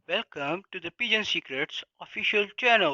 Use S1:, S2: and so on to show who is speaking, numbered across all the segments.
S1: Welcome to the Pigeon Secrets official channel.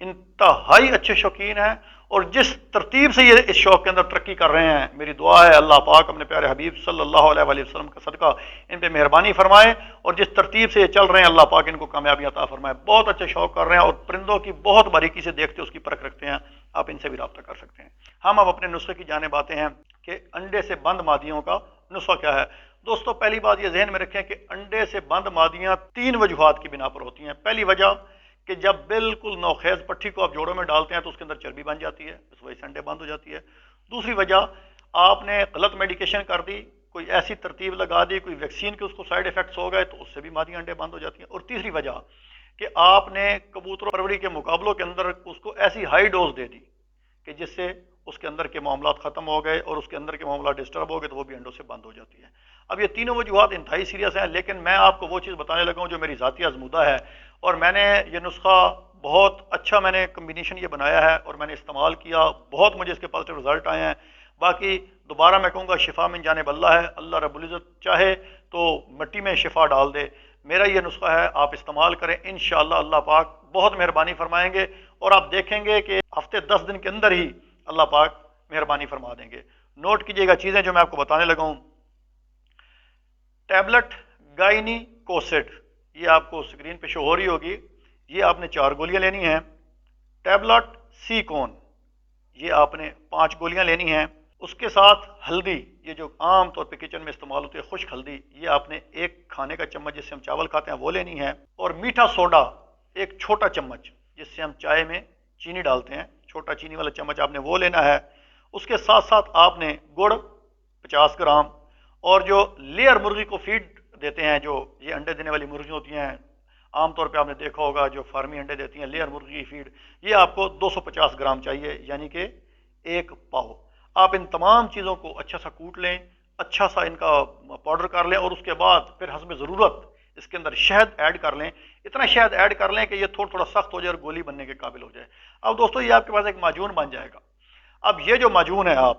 S2: انتہائی اچھے شوقین ہیں، اور جس ترتیب سے یہ اس شوق کے اندر ترقی کر رہے ہیں، میری دعا ہے اللہ پاک اپنے پیارے حبیب صلی اللہ علیہ وآلہ وسلم کا صدقہ ان پہ مہربانی فرمائے، اور جس ترتیب سے یہ چل رہے ہیں اللہ پاک ان کو کامیابی عطا فرمائے۔ بہت اچھے شوق کر رہے ہیں اور پرندوں کی بہت باریکی سے دیکھتے اس کی پرکھ رکھتے ہیں، آپ ان سے بھی رابطہ کر سکتے ہیں۔ ہم اب اپنے نسخے کی جانب آتے ہیں کہ انڈے سے بند مادیوں کا نسخہ کیا ہے۔ دوستو پہلی بات یہ ذہن میں رکھیں کہ انڈے سے بند مادیاں 3 وجوہات کی بنا پر ہوتی ہیں۔ پہلی وجہ کہ جب بالکل نوخیز پٹھی کو آپ جوڑوں میں ڈالتے ہیں تو اس کے اندر چربی بن جاتی ہے، اس وجہ سے انڈے بند ہو جاتی ہے۔ دوسری وجہ آپ نے غلط میڈیکیشن کر دی، کوئی ایسی ترتیب لگا دی، کوئی ویکسین کے اس کو سائیڈ ایفیکٹس ہو گئے تو اس سے بھی مادی انڈے بند ہو جاتی ہیں۔ اور تیسری وجہ کہ آپ نے کبوتر پروری کے مقابلوں کے اندر اس کو ایسی ہائی ڈوز دے دی کہ جس سے اس کے اندر کے معاملات ختم ہو گئے اور اس کے اندر کے معاملات ڈسٹرب ہو گئے تو وہ بھی انڈوں سے بند ہو جاتی ہے۔ اب یہ تینوں وجوہات انتہائی سیریس ہیں، لیکن میں آپ کو وہ چیز بتانے لگا ہوں جو میری ذاتی آزمودہ ہے، اور میں نے یہ نسخہ بہت اچھا میں نے کمبینیشن یہ بنایا ہے اور میں نے استعمال کیا، بہت مجھے اس کے پازیٹیو رزلٹ آئے ہیں۔ باقی دوبارہ میں کہوں گا شفا من جانب اللہ ہے، اللہ رب العزت چاہے تو مٹی میں شفا ڈال دے۔ میرا یہ نسخہ ہے، آپ استعمال کریں، انشاءاللہ اللہ پاک بہت مہربانی فرمائیں گے، اور آپ دیکھیں گے کہ ہفتے 10 دن کے اندر ہی اللہ پاک مہربانی فرما دیں گے۔ نوٹ کیجئے گا چیزیں جو میں آپ کو بتانے لگا ہوں۔ ٹیبلٹ گائنی کوسڈ، یہ آپ کو سکرین پہ شو ہو رہی ہوگی، یہ آپ نے 4 گولیاں لینی ہیں۔ ٹیبلٹ سی کون، یہ آپ نے 5 گولیاں لینی ہیں۔ اس کے ساتھ ہلدی، یہ جو عام طور پہ کچن میں استعمال ہوتی ہے خشک ہلدی، یہ آپ نے 1 کھانے کا چمچ جس سے ہم چاول کھاتے ہیں وہ لینی ہے۔ اور میٹھا سوڈا 1 چھوٹا چمچ جس سے ہم چائے میں چینی ڈالتے ہیں، چھوٹا چینی والا چمچ آپ نے وہ لینا ہے۔ اس کے ساتھ ساتھ آپ نے گڑ 50 گرام، اور جو لیئر مرغی کو فیڈ دیتے ہیں، جو یہ انڈے دینے والی مرغی ہوتی ہیں، عام طور پہ آپ نے دیکھا ہوگا جو فارمی انڈے دیتی ہیں لیئر مرغی کی فیڈ، یہ آپ کو 250 گرام چاہیے، یعنی کہ 1 پاؤ۔ آپ ان تمام چیزوں کو اچھا سا کوٹ لیں، اچھا سا ان کا پاؤڈر کر لیں، اور اس کے بعد پھر حسب ضرورت اس کے اندر شہد ایڈ کر لیں، اتنا شہد ایڈ کر لیں کہ یہ تھوڑا سخت ہو جائے اور گولی بننے کے قابل ہو جائے۔ اب دوستو یہ آپ کے پاس ایک معجون بن جائے گا۔ اب یہ جو معجون ہے، آپ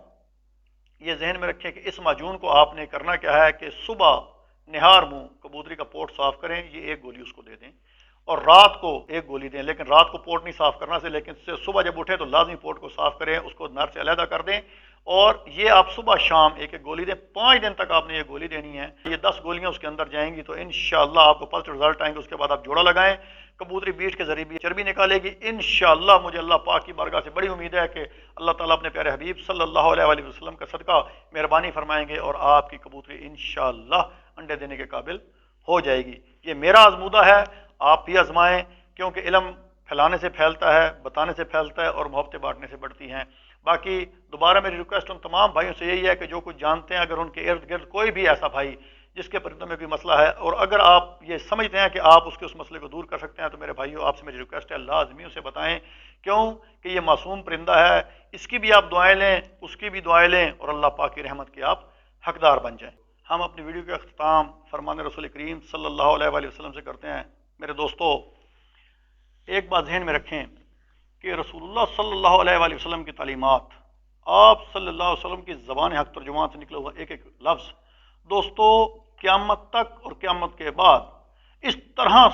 S2: یہ ذہن میں رکھیں کہ اس معجون کو آپ نے کرنا کیا ہے کہ صبح نہار منہ کبوتری کا پوٹ صاف کریں، یہ 1 گولی اس کو دے دیں، اور رات کو 1 گولی دیں، لیکن رات کو پوٹ نہیں صاف کرنا سے، لیکن صبح جب اٹھے تو لازمی پوٹ کو صاف کریں، اس کو نر سے علیحدہ کر دیں، اور یہ آپ صبح شام 1 گولی دیں۔ 5 دن تک آپ نے یہ گولی دینی ہے، یہ 10 گولیاں اس کے اندر جائیں گی تو انشاءاللہ آپ کو پازیٹیو رزلٹ آئیں گے۔ اس کے بعد آپ جوڑا لگائیں، کبوتری بیٹ کے ذریعے بھی چربی نکالے گی انشاءاللہ۔ مجھے اللہ پاک کی بارگاہ سے بڑی امید ہے کہ اللہ تعالیٰ اپنے پیارے حبیب صلی اللہ علیہ وآلہ وسلم کا صدقہ مہربانی فرمائیں گے، اور آپ کی کبوتری انشاءاللہ انڈے دینے کے قابل ہو جائے گی۔ یہ میرا آزمودہ ہے، آپ بھی آزمائیں، کیونکہ علم پھیلانے سے پھیلتا ہے، بتانے سے پھیلتا ہے، اور محبتیں بانٹنے سے بڑھتی ہیں۔ باقی دوبارہ میری ریکویسٹ ان تمام بھائیوں سے یہی ہے کہ جو کچھ جانتے ہیں، اگر ان کے ارد گرد کوئی بھی ایسا بھائی جس کے پرندوں میں کوئی مسئلہ ہے، اور اگر آپ یہ سمجھتے ہیں کہ آپ اس کے اس مسئلے کو دور کر سکتے ہیں، تو میرے بھائیوں آپ سے میری ریکویسٹ ہے لازمی اسے بتائیں، کیوں کہ یہ معصوم پرندہ ہے، اس کی بھی آپ دعائیں لیں، اس کی بھی دعائیں لیں، اور اللہ پاک کی رحمت کے آپ حقدار بن جائیں۔ ہم اپنی ویڈیو کا اختتام فرمان رسول کریم صلی اللہ علیہ وآلہ وسلم سے کرتے ہیں۔ میرے دوستو ایک بات ذہن میں رکھیں کہ رسول اللہ صلی اللہ علیہ وآلہ وسلم کی تعلیمات، آپ صلی اللہ علیہ وسلم کی زبان حق ترجمان سے نکلا ہوا ایک لفظ دوستو قیامت تک اور قیامت کے بعد اس طرح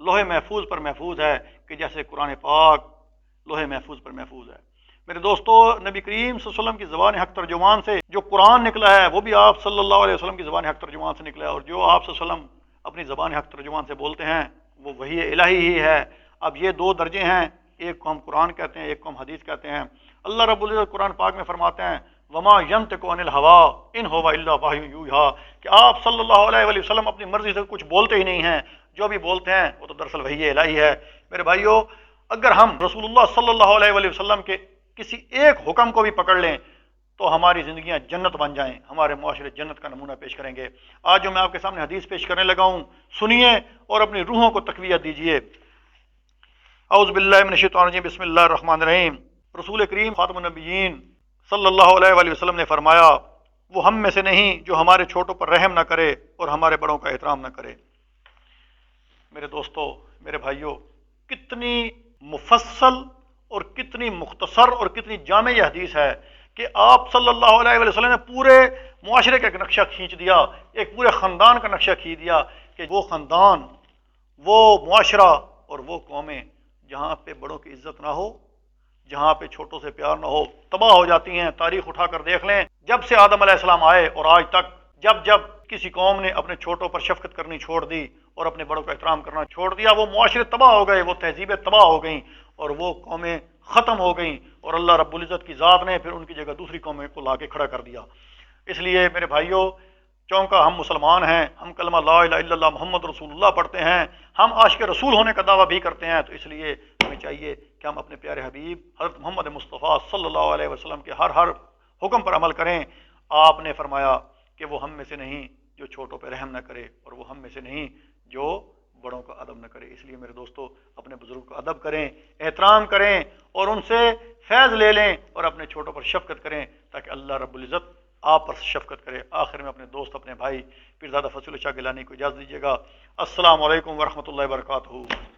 S2: لوح محفوظ پر محفوظ ہے کہ جیسے قرآن پاک لوح محفوظ پر محفوظ ہے۔ میرے دوستو نبی کریم صلی اللہ علیہ وسلم کی زبان حق ترجمان سے جو قرآن نکلا ہے وہ بھی آپ صلی اللہ علیہ وسلم کی زبان حق ترجمان سے نکلا ہے، اور جو آپ صلی اللہ علیہ وسلم اپنی زبان حق ترجمان سے بولتے ہیں وہ وحی الہی ہی ہے۔ اب یہ 2 درجے ہیں، ایک کو ہم قرآن کہتے ہیں، ایک کو ہم حدیث کہتے ہیں۔ اللہ رب العزت قرآن پاک میں فرماتے ہیں وما ينطق عن الهوى ان هو الا وحی یوحی، کہ آپ صلی اللہ علیہ وآلہ وسلم اپنی مرضی سے کچھ بولتے ہی نہیں ہیں، جو بھی بولتے ہیں وہ تو دراصل وحی الہی ہے۔ میرے بھائیو اگر ہم رسول اللہ صلی اللہ علیہ وآلہ وسلم کے کسی ایک حکم کو بھی پکڑ لیں تو ہماری زندگیاں جنت بن جائیں، ہمارے معاشرے جنت کا نمونہ پیش کریں گے۔ آج جو میں آپ کے سامنے حدیث پیش کرنے لگا ہوں سنیے اور اپنی روحوں کو تقویت دیجیے۔ اعوذ باللہ من الشیطان الرجیم، بسم اللہ الرحمن الرحیم۔ رسول کریم خاتم النبیین صلی اللہ علیہ وآلہ وسلم نے فرمایا وہ ہم میں سے نہیں جو ہمارے چھوٹوں پر رحم نہ کرے اور ہمارے بڑوں کا احترام نہ کرے۔ میرے دوستو میرے بھائیوں، کتنی مفصل اور کتنی مختصر اور کتنی جامع یہ حدیث ہے کہ آپ صلی اللہ علیہ وآلہ وسلم نے پورے معاشرے کا ایک نقشہ کھینچ دیا، ایک پورے خاندان کا نقشہ کھینچ دیا کہ وہ خاندان، وہ معاشرہ اور وہ قومیں جہاں پہ بڑوں کی عزت نہ ہو، جہاں پہ چھوٹوں سے پیار نہ ہو، تباہ ہو جاتی ہیں۔ تاریخ اٹھا کر دیکھ لیں، جب سے آدم علیہ السلام آئے اور آج تک جب کسی قوم نے اپنے چھوٹوں پر شفقت کرنی چھوڑ دی اور اپنے بڑوں کا احترام کرنا چھوڑ دیا، وہ معاشرے تباہ ہو گئے، وہ تہذیبیں تباہ ہو گئیں اور وہ قومیں ختم ہو گئیں، اور اللہ رب العزت کی ذات نے پھر ان کی جگہ دوسری قومیں کو لا کے کھڑا کر دیا۔ اس لیے میرے بھائیوں، چونکہ ہم مسلمان ہیں، ہم کلمہ لا الہ الا اللہ محمد رسول اللہ پڑھتے ہیں، ہم عاشق رسول ہونے کا دعویٰ بھی کرتے ہیں، تو اس لیے ہمیں چاہیے کہ ہم اپنے پیارے حبیب حضرت محمد مصطفیٰ صلی اللہ علیہ وسلم کے ہر حکم پر عمل کریں۔ آپ نے فرمایا کہ وہ ہم میں سے نہیں جو چھوٹوں پہ رحم نہ کرے، اور وہ ہم میں سے نہیں جو بڑوں کا ادب نہ کرے۔ اس لیے میرے دوستو، اپنے بزرگ کا ادب کریں، احترام کریں، اور ان سے فیض لے لیں، اور اپنے چھوٹوں پر شفقت کریں، تاکہ اللہ رب العزت آپ پر شفقت کرے۔ آخر میں اپنے دوست، اپنے بھائی پیرزادہ فضل اللہ شاہ گیلانی کو اجازت دیجیے گا۔ السلام علیکم ورحمۃ اللہ وبرکاتہ۔